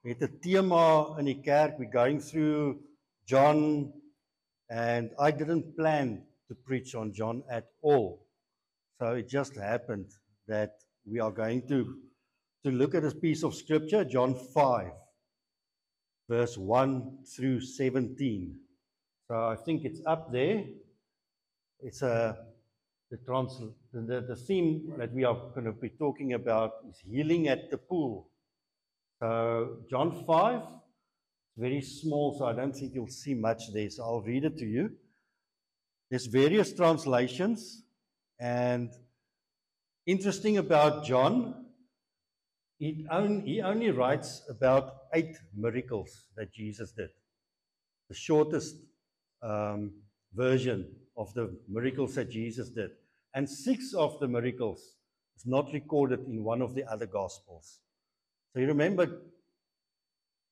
het 'n tema in die kerk. We're going through John, and I didn't plan to preach on John at all. So it just happened that we are going to look at a piece of scripture, John 5, verse 1 through 17. So I think it's up there. It's the theme that we are going to be talking about is healing at the pool. So John 5, it's very small, so I don't think you'll see much there. So I'll read it to you. There's various translations, and interesting about John, he only writes about 8 miracles that Jesus did. The shortest version of the miracles that Jesus did. And 6 of the miracles is not recorded in one of the other Gospels. So you remember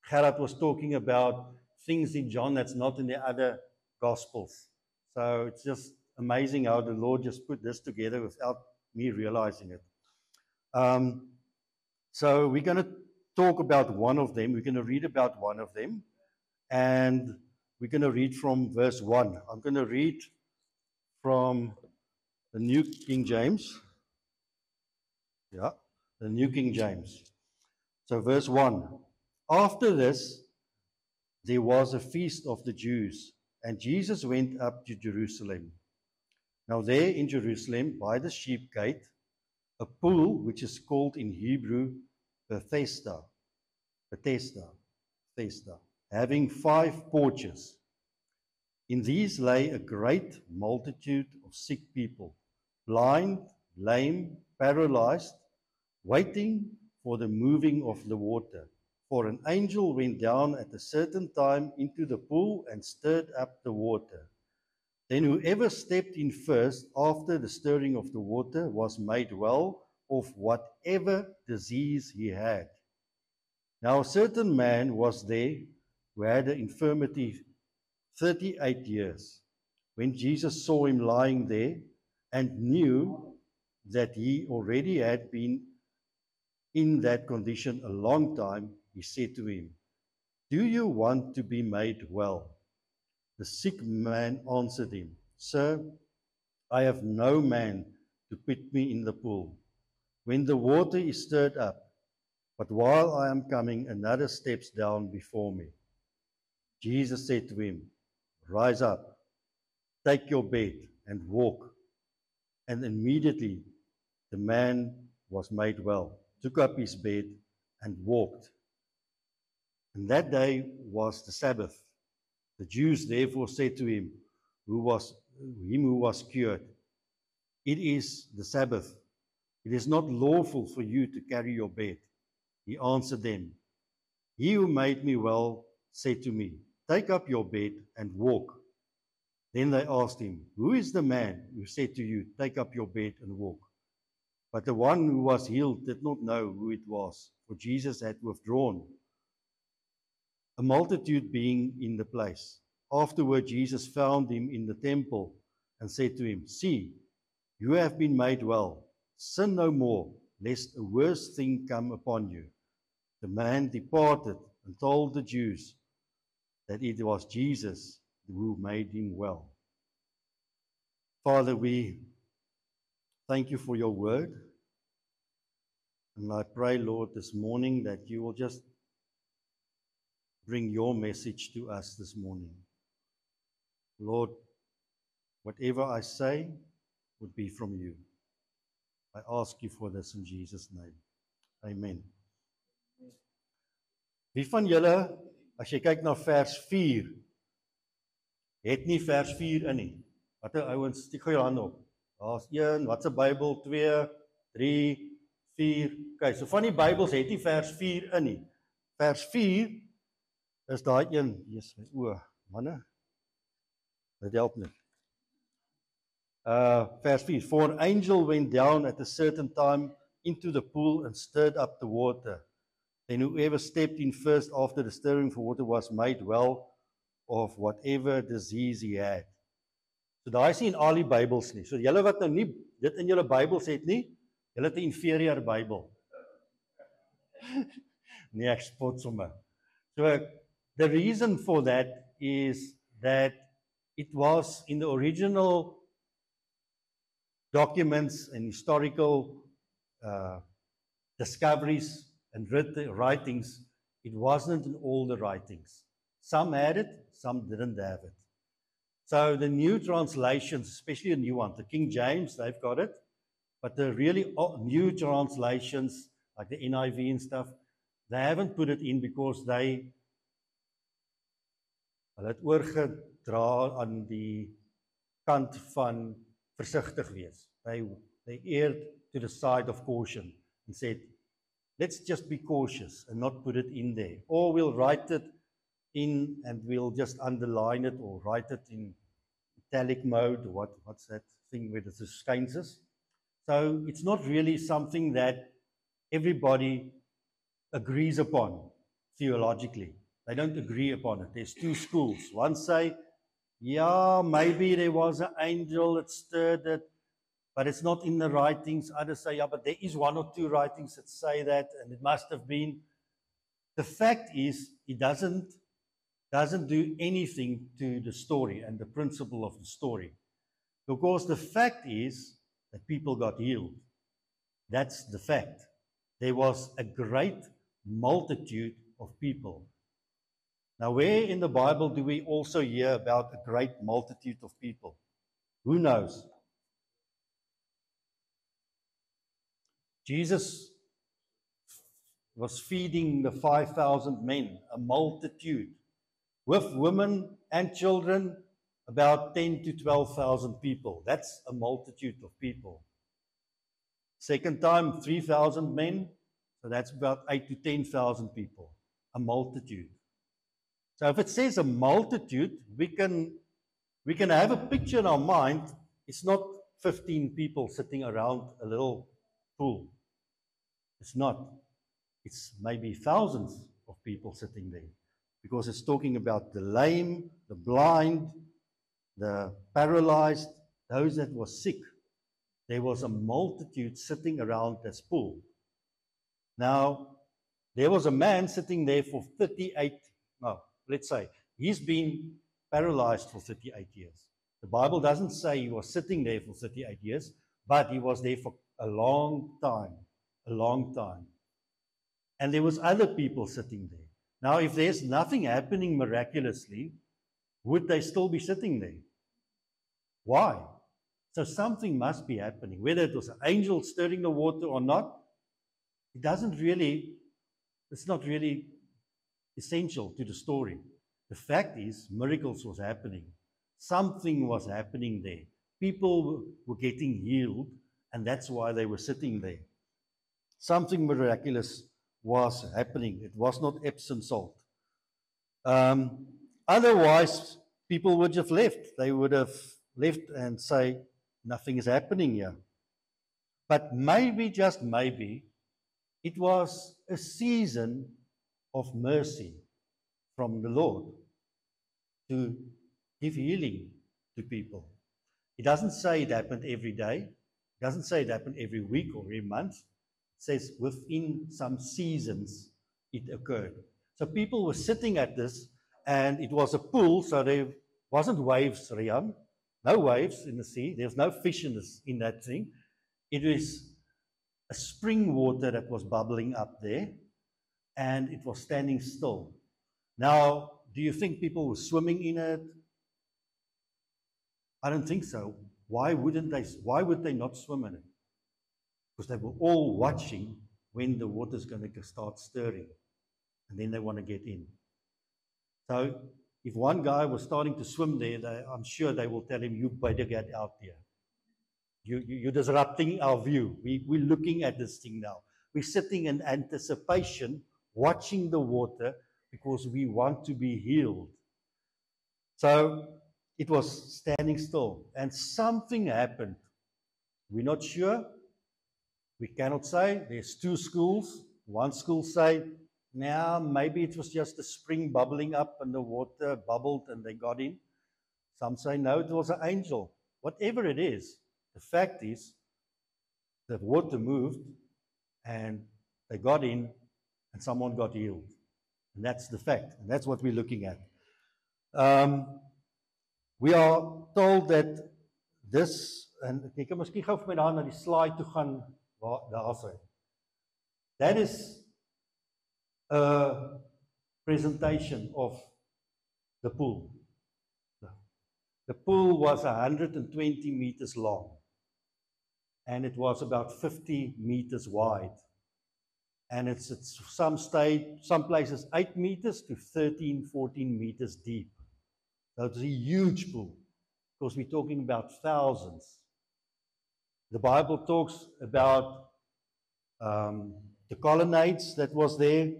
Gerard was talking about things in John that's not in the other Gospels. So it's just amazing how the Lord just put this together without me realizing it. So we're going to talk about one of them. We're going to read about one of them. And we're going to read from verse 1. I'm going to read from the New King James. Yeah, the New King James. So verse 1. After this, there was a feast of the Jews, and Jesus went up to Jerusalem. Now there in Jerusalem, by the sheep gate, a pool, which is called in Hebrew Bethesda, having 5 porches. In these lay a great multitude of sick people, blind, lame, paralyzed, waiting for the moving of the water. For an angel went down at a certain time into the pool and stirred up the water. Then whoever stepped in first after the stirring of the water was made well of whatever disease he had. Now a certain man was there who had an infirmity 38 years. When Jesus saw him lying there and knew that he already had been in that condition a long time, he said to him, "Do you want to be made well?" The sick man answered him, "Sir, I have no man to put me in the pool when the water is stirred up, but while I am coming, another steps down before me." Jesus said to him, "Rise up, take your bed and walk." And immediately the man was made well, took up his bed and walked. And that day was the Sabbath. The Jews therefore said to him who was cured, "It is the Sabbath. It is not lawful for you to carry your bed." He answered them, "He who made me well said to me, 'Take up your bed and walk.'" Then they asked him, "Who is the man who said to you, 'Take up your bed and walk'?" But the one who was healed did not know who it was, for Jesus had withdrawn, a multitude being in the place. Afterward, Jesus found him in the temple and said to him, "See, you have been made well. Sin no more, lest a worse thing come upon you." The man departed and told the Jews that it was Jesus who made him well. Father, we thank you for your word. And I pray, Lord, this morning that you will just bring your message to us this morning. Lord, whatever I say would be from you. I ask you for this in Jesus' name. Amen. Wie van julle, as jy kyk na vers 4, het nie vers 4 in nie? Watter ouens, steek gou jou hand op. Daar's 1, wat's 'n Bybel? 2, 3, 4. Okay, so van die Bybels het nie vers 4 in nie. Vers 4 is daai een, Jesus my oë, manne. Dit help nie. Verse 4, "For an angel went down at a certain time into the pool and stirred up the water. Then whoever stepped in first after the stirring for water was made well of whatever disease he had." So daai is nie in al die Bybels nie. So julle wat nou nie dit in julle Bybels het nie, julle het 'n inferior Bybel. Nee, ek spot sommer. So the reason for that is that it was in the original documents and historical discoveries and writings, it wasn't in all the writings. Some had it, some didn't have it. So the new translations, especially the new one, the King James, they've got it. But the really new translations, like the NIV and stuff, they haven't put it in because hulle het oorgedra aan die kant van versigtig wees. They erred to the side of caution and said, let's just be cautious and not put it in there. Or we'll write it in and we'll just underline it or write it in italic mode. What's that thing where there's the scanses? So it's not really something that everybody agrees upon theologically. They don't agree upon it. There's two schools. One say, yeah, maybe there was an angel that stirred it, but it's not in the writings. Others say, yeah, but there is one or two writings that say that, and it must have been. The fact is, it doesn't do anything to the story and the principle of the story. Because the fact is that people got healed. That's the fact. There was a great multitude of people. Now, where in the Bible do we also hear about a great multitude of people? Who knows? Jesus was feeding the 5,000 men, a multitude, with women and children, about 10 to 12,000 people. That's a multitude of people. Second time, 3,000 men, so that's about 8 to 10,000 people, a multitude. So if it says a multitude, we can have a picture in our mind. It's not 15 people sitting around a little pool. It's not. It's maybe thousands of people sitting there, because it's talking about the lame, the blind, the paralyzed, those that were sick. There was a multitude sitting around this pool. Now, there was a man sitting there for 38, no, let's say, he's been paralyzed for 38 years. The Bible doesn't say he was sitting there for 38 years, but he was there for a long time, a long time. And there was other people sitting there. Now, if there's nothing happening miraculously, would they still be sitting there? Why? So something must be happening. Whether it was an angel stirring the water or not, it's not really essential to the story. The fact is, miracles was happening. Something was happening there. People were getting healed, and that's why they were sitting there. Something miraculous was happening. It was not Epsom salt. Otherwise, people would have left. They would have left and say, nothing is happening here. But maybe, just maybe, it was a season of mercy from the Lord to give healing to people. It doesn't say it happened every day. It doesn't say it happened every week or every month. It says within some seasons it occurred. So people were sitting at this, and it was a pool, so there wasn't waves, Rian. No waves in the sea. There's no fish in that thing. It was a spring water that was bubbling up there, and it was standing still. Now, do you think people were swimming in it? I don't think so. Why would they not swim in it? Because they were all watching when the water's going to start stirring, and then they want to get in. So if one guy was starting to swim there, I'm sure they will tell him, you better get out there. You're disrupting our view. We're looking at this thing now. We're sitting in anticipation, watching the water, because we want to be healed. So it was standing still, and something happened. We're not sure. We cannot say. There's two schools. One school say, now maybe it was just a spring bubbling up and the water bubbled and they got in. Some say, no, it was an angel. Whatever it is, the fact is the water moved and they got in and someone got healed. And that's the fact, and that's what we're looking at. We are told that this, en ek kan miskien gou vir my daar na die slide toe gaan, waar daar is hy. That is a presentation of the pool. The pool was 120 meters long, and it was about 50 meters wide. And it's some places 8 meters to 13, 14 meters deep. So it's a huge pool, because we're talking about thousands. The Bible talks about the colonnades that was there,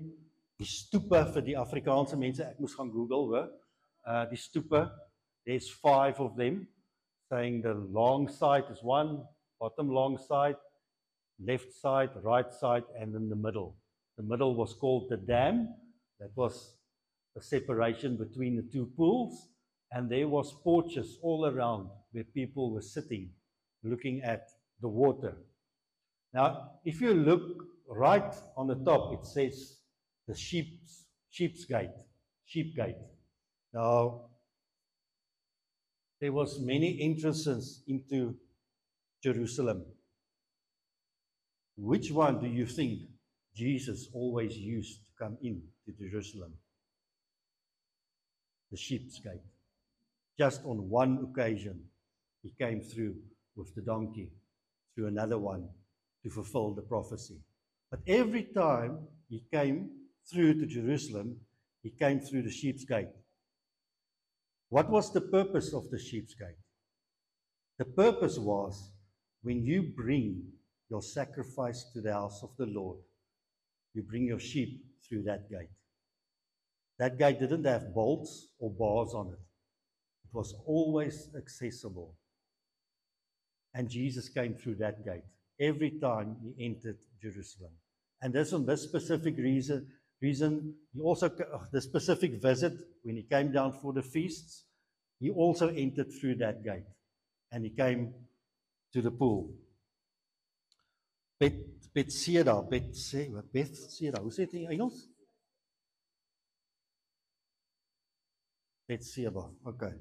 die stoepe vir die Afrikaanse mense, ek moes gaan Google, hoor. Die stoepe, there's 5 of them, saying the long side is one, bottom long side, left side, right side, and in the middle. The middle was called the dam. That was a separation between the two pools, and there was porches all around where people were sitting, looking at the water. Now, if you look right on the top, it says the sheep gate. Now, there was many entrances into Jerusalem. Which one do you think Jesus always used to come in to Jerusalem? The sheep's gate. Just on one occasion, he came through with the donkey, through another one, to fulfill the prophecy. But every time he came through to Jerusalem, he came through the sheep's gate. What was the purpose of the sheep's gate? The purpose was, when you bring your sacrifice to the house of the Lord, you bring your sheep through that gate. That gate didn't have bolts or bars on it. It was always accessible. And Jesus came through that gate every time he entered Jerusalem. And this on this specific reason, he also, the specific visit, when he came down for the feasts, he also entered through that gate. And he came to the pool. Bethsaida, hoe sê dit in Engels? Bethsaida, okay.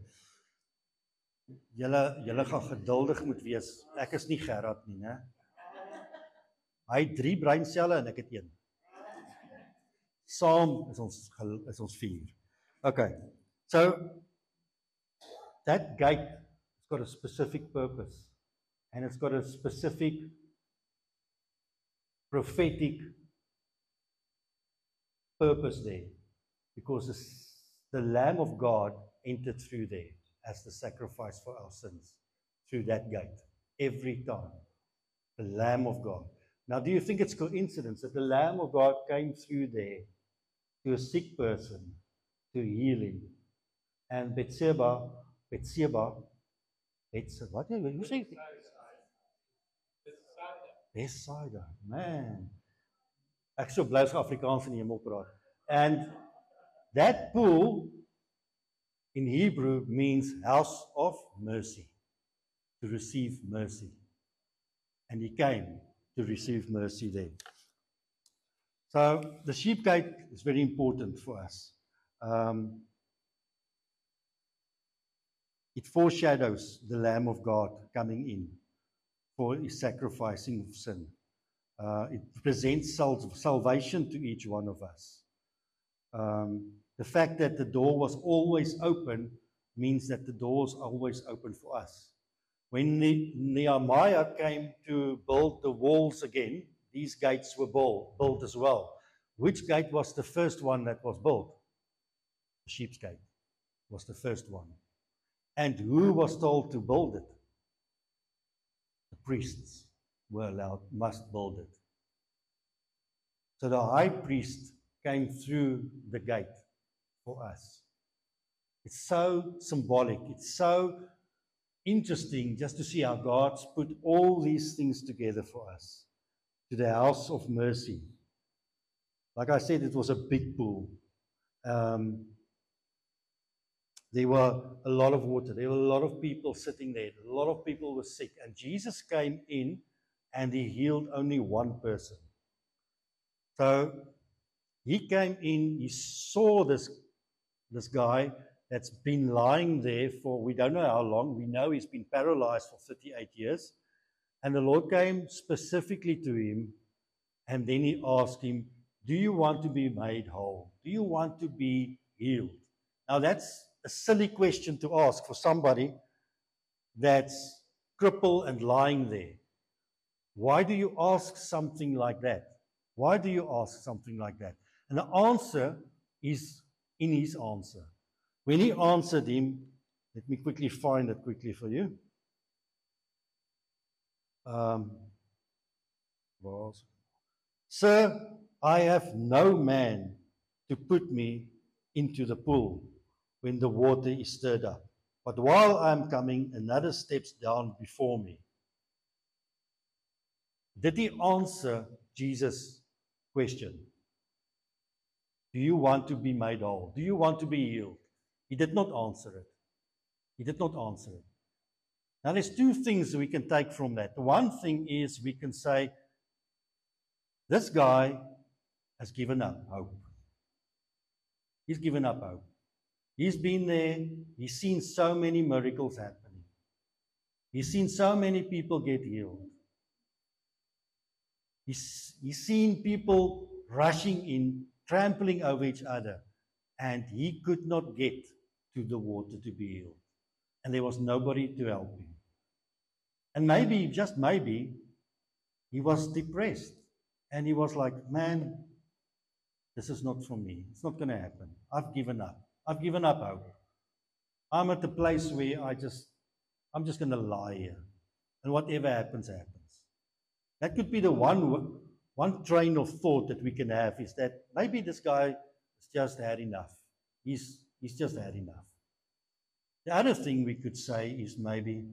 Julle gaan geduldig moet wees. Ek is nie Gerard nie, né? Hy het 3 breinselle en ek het 1. Saam is ons 4. Okay. So that gate has got a specific purpose, and it's got a specific prophetic purpose there, because the Lamb of God entered through there as the sacrifice for our sins, through that gate, every time. The Lamb of God. Now, do you think it's coincidence that the Lamb of God came through there to a sick person, to heal him? And Bethsaida, what do you say? Bethsaida, man. Ek so bly as Afrikaans in die hemel praat. And that pool in Hebrew means house of mercy, to receive mercy. And he came to receive mercy there. So the sheep gate is very important for us. It foreshadows the Lamb of God coming in for his sacrificing of sin. It presents salvation to each one of us. The fact that the door was always open means that the door is always open for us. When Nehemiah came to build the walls again, these gates were built as well. Which gate was the first one that was built? The sheep's gate was the first one. And who was told to build it? The priests were allowed, must build it. So the high priest came through the gate for us. It's so symbolic. It's so interesting just to see how God's put all these things together for us. To the house of mercy. Like I said, it was a big pool. There were a lot of water. There were a lot of people sitting there. A lot of people were sick. And Jesus came in and he healed only one person. So He came in, he saw this guy that's been lying there for we don't know how long. We know he's been paralyzed for 38 years. And the Lord came specifically to him, and then he asked him, do you want to be made whole? Do you want to be healed? Now, that's a silly question to ask for somebody that's crippled and lying there. Why do you ask something like that? Why do you ask something like that? And the answer is in his answer. When he answered him, let me quickly find it quickly for you. Sir, I have no man to put me into the pool when the water is stirred up. But while I'm coming, another steps down before me. Did he answer Jesus' question? Do you want to be made whole? Do you want to be healed? He did not answer it. He did not answer it. Now, there's two things we can take from that. The one thing is we can say, this guy has given up hope. He's given up hope. He's been there. He's seen so many miracles happening. He's seen so many people get healed. He's seen people rushing in, trampling over each other, and he could not get to the water to be healed. And there was nobody to help him. And maybe, just maybe, he was depressed. And he was like, man, this is not for me. It's not going to happen. I've given up. I've given up hope. I'm at the place where I'm just going to lie here. And whatever happens, happens. That could be the one train of thought that we can have, is that maybe this guy has just had enough. He's just had enough. The other thing we could say is maybe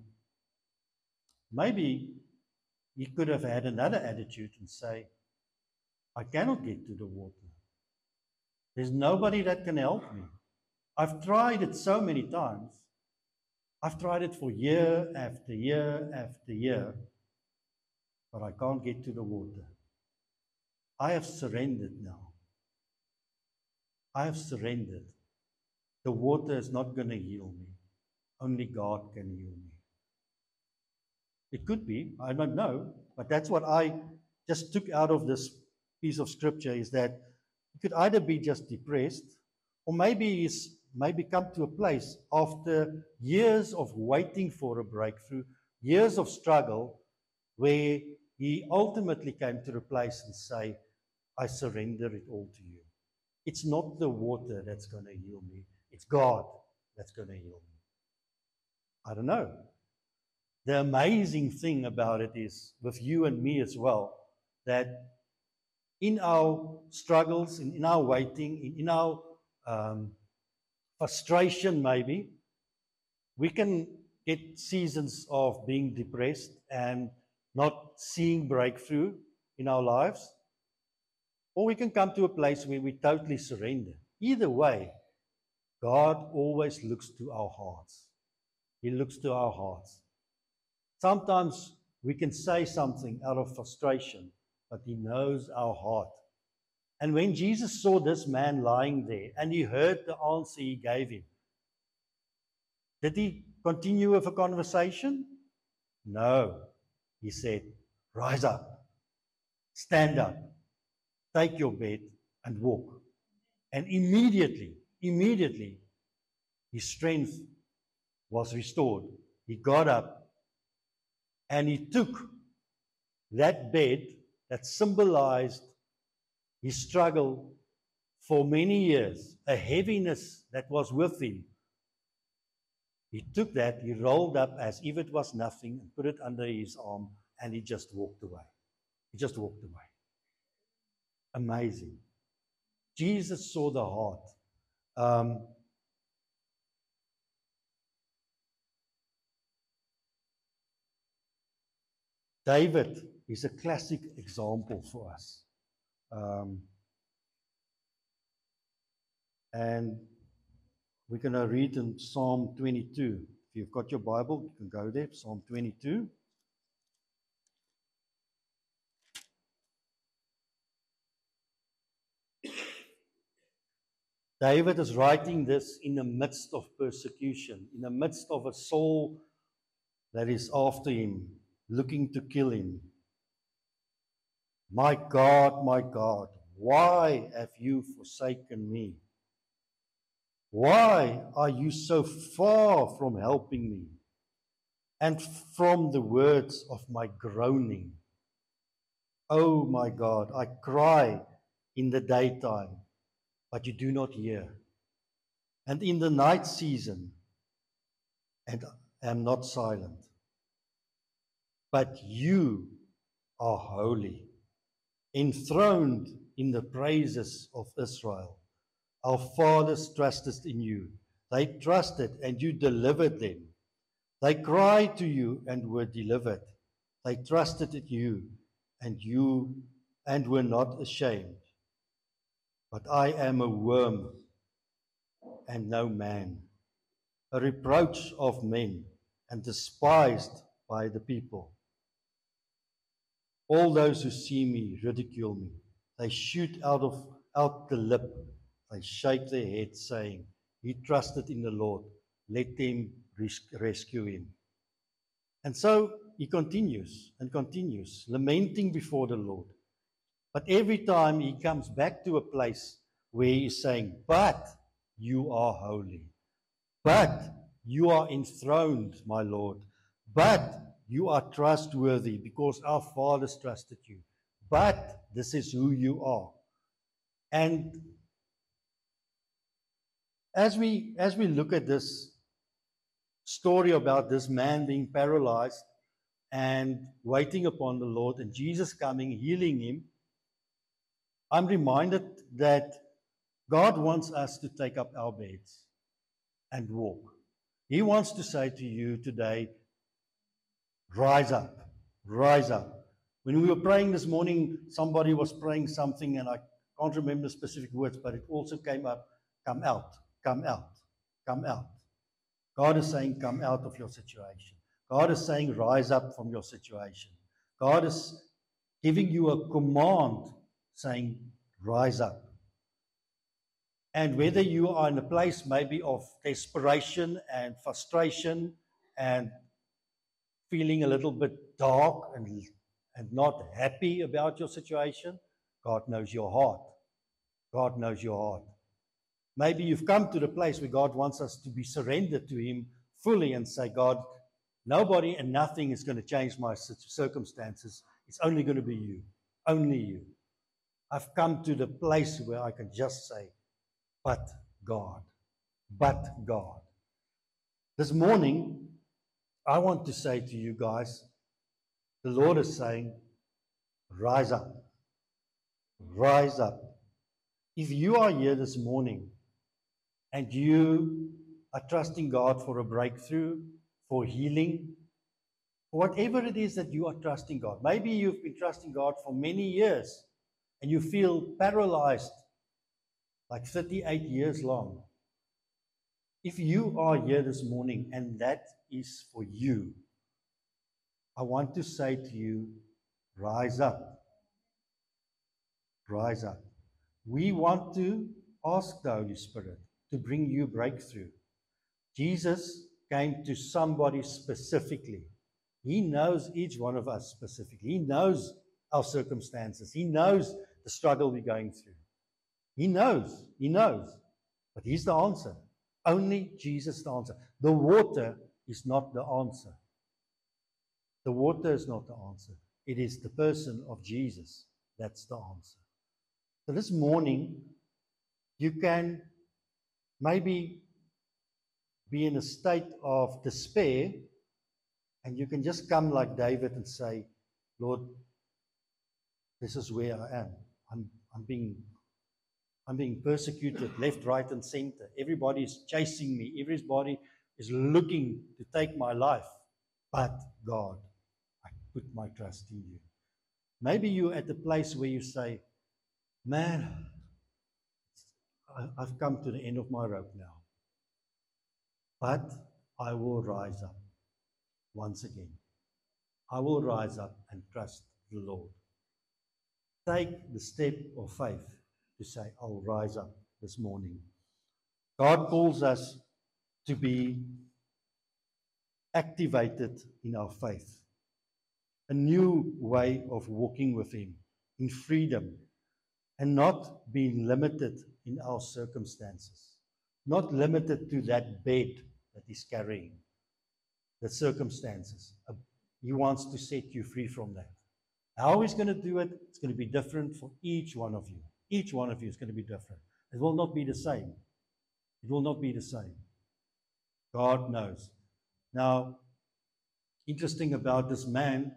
he could have had another attitude and say, I cannot get to the water. There's nobody that can help me. I've tried it so many times. I've tried it for year after year after year, but I can't get to the water. I have surrendered now. I have surrendered. The water is not going to heal me. Only God can heal me. It could be, I don't know, but that's what I just took out of this piece of scripture, is that he could either be just depressed, or maybe he's come to a place after years of waiting for a breakthrough, years of struggle, where he ultimately came to the place and say, I surrender it all to you. It's not the water that's going to heal me. It's God that's going to heal me. I don't know. The amazing thing about it is, with you and me as well, that in our struggles, in our waiting, in our frustration maybe, we can get seasons of being depressed and not seeing breakthrough in our lives. Or we can come to a place where we totally surrender. Either way, God always looks to our hearts. He looks to our hearts. Sometimes we can say something out of frustration, but He knows our heart. And when Jesus saw this man lying there and He heard the answer He gave him, did He continue with a conversation? No. He said, rise up, stand up, take your bed and walk. And immediately, his strength was restored. He got up and he took that bed that symbolized his struggle for many years, a heaviness that was with him. He took that, he rolled up as if it was nothing and put it under his arm, and he just walked away. He just walked away. Amazing. Jesus saw the heart. David is a classic example for us. And we're going to read in Psalm 22. If you've got your Bible, you can go there, Psalm 22. David is writing this in the midst of persecution, in the midst of a Saul that is after him, looking to kill him. My God, why have you forsaken me? Why are you so far from helping me and from the words of my groaning? Oh my God, I cry in the daytime, but you do not hear, and in the night season, and am not silent. But you are holy, enthroned in the praises of Israel. Our fathers trusted in you. They trusted and you delivered them. They cried to you and were delivered. They trusted in you and were not ashamed. But I am a worm and no man, a reproach of men and despised by the people. All those who see me ridicule me. They shoot out the lip. They shake their heads, saying, he trusted in the Lord. Let them rescue him. And so he continues and continues, lamenting before the Lord. But every time he comes back to a place where he is saying, but you are holy. But you are enthroned, my Lord. But you are trustworthy because our fathers trusted you. But this is who you are. And as we look at this story about this man being paralyzed and waiting upon the Lord and Jesus coming, healing him, I'm reminded that God wants us to take up our beds and walk. He wants to say to you today, rise up, rise up. When we were praying this morning, somebody was praying something, and I can't remember specific words, but it also came up, come out, come out, come out. God is saying, come out of your situation. God is saying, rise up from your situation. God is giving you a command saying, rise up. And whether you are in a place maybe of desperation and frustration and feeling a little bit dark and not happy about your situation, God knows your heart. God knows your heart. Maybe you've come to the place where God wants us to be surrendered to Him fully and say, God, nobody and nothing is going to change my circumstances. It's only going to be you. Only you. I've come to the place where I can just say, but God. But God. This morning, I want to say to you guys, the Lord is saying, rise up. Rise up. If you are here this morning and you are trusting God for a breakthrough, for healing, for whatever it is that you are trusting God. Maybe you've been trusting God for many years and you feel paralyzed, like 38 years long. If you are here this morning and that is for you, I want to say to you, rise up. Rise up. We want to ask the Holy Spirit to bring you breakthrough. Jesus came to somebody specifically. He knows each one of us specifically. He knows our circumstances. He knows the struggle we're going through. He knows. He knows. But He's the answer. Only Jesus is the answer. The water is not the answer. The water is not the answer. It is the person of Jesus that's the answer. So this morning, you can maybe be in a state of despair, and you can just come like David and say, Lord, this is where I am. I'm being persecuted left, right, and center. Everybody is chasing me. Everybody is looking to take my life. But God, I put my trust in you. Maybe you're at the place where you say, man, I've come to the end of my rope now. But I will rise up once again. I will rise up and trust the Lord. Take the step of faith to say, I'll rise up this morning. God calls us to be activated in our faith, a new way of walking with Him in freedom and not being limited in our circumstances, not limited to that bed that He's carrying, the circumstances. He wants to set you free from that. How He's going to do it, it's going to be different for each one of you. Each one of you is going to be different. It will not be the same. It will not be the same. God knows. Now, interesting about this man,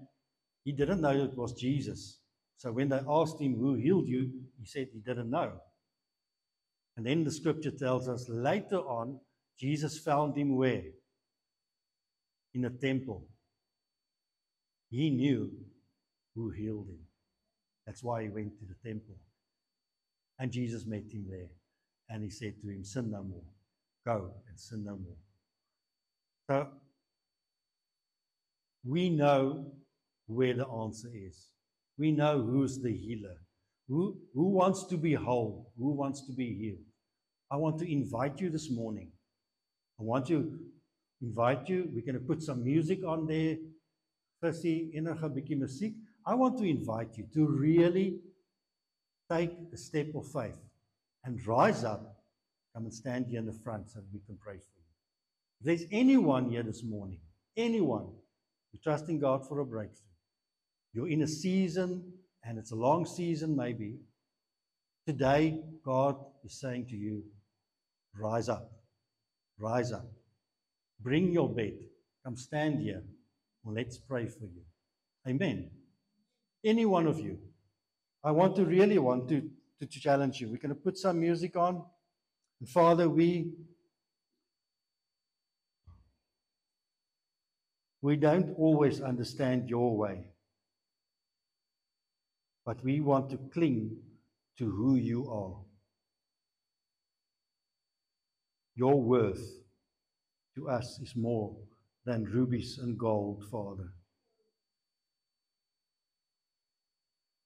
he didn't know it was Jesus. So when they asked him who healed you, he said he didn't know. And then the scripture tells us later on, Jesus found him where? In a temple. He knew who healed him. That's why he went to the temple. And Jesus met him there. And he said to him, sin no more. Go and sin no more. So we know where the answer is. We know who's the healer. Who wants to be whole? Who wants to be healed? I want to invite you this morning. I want to invite you. We're going to put some music on there. Firstly, enige bietjie musiek. I want to invite you to really take a step of faith and rise up. Come and stand here in the front so that we can pray for you. If there's anyone here this morning, anyone, you're trusting God for a breakthrough, you're in a season, and it's a long season maybe, today God is saying to you, rise up, rise up. Bring your bed, come stand here, and let's pray for you. Amen. Any one of you, I really want to challenge you. We're going to put some music on. And Father, we don't always understand your way, but we want to cling to who you are. Your worth to us is more than rubies and gold, Father.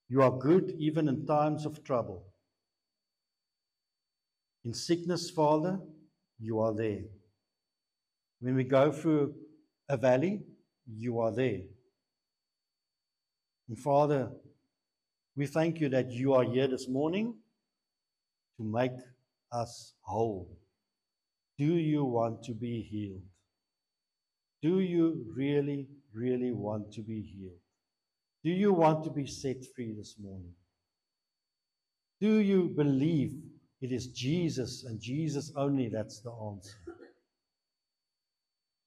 You are good even in times of trouble. In sickness, Father, you are there. When we go through a valley, you are there. And Father, we thank you that you are here this morning to make us whole. Do you want to be healed? Do you really, really want to be healed? Do you want to be set free this morning? Do you believe it is Jesus and Jesus only that's the answer?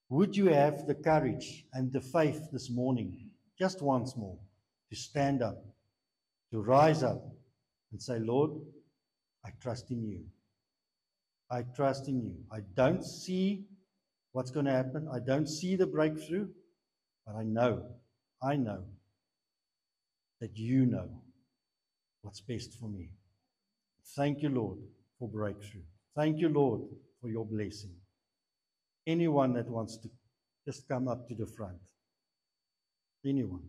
Would you have the courage and the faith this morning, just once more, to stand up, to rise up and say, Lord, I trust in you. I trust in you. I don't see what's going to happen. I don't see the breakthrough, but I know that you know what's best for me. Thank you, Lord, for breakthrough. Thank you, Lord, for your blessing. Anyone that wants to just come up to the front. Anyone.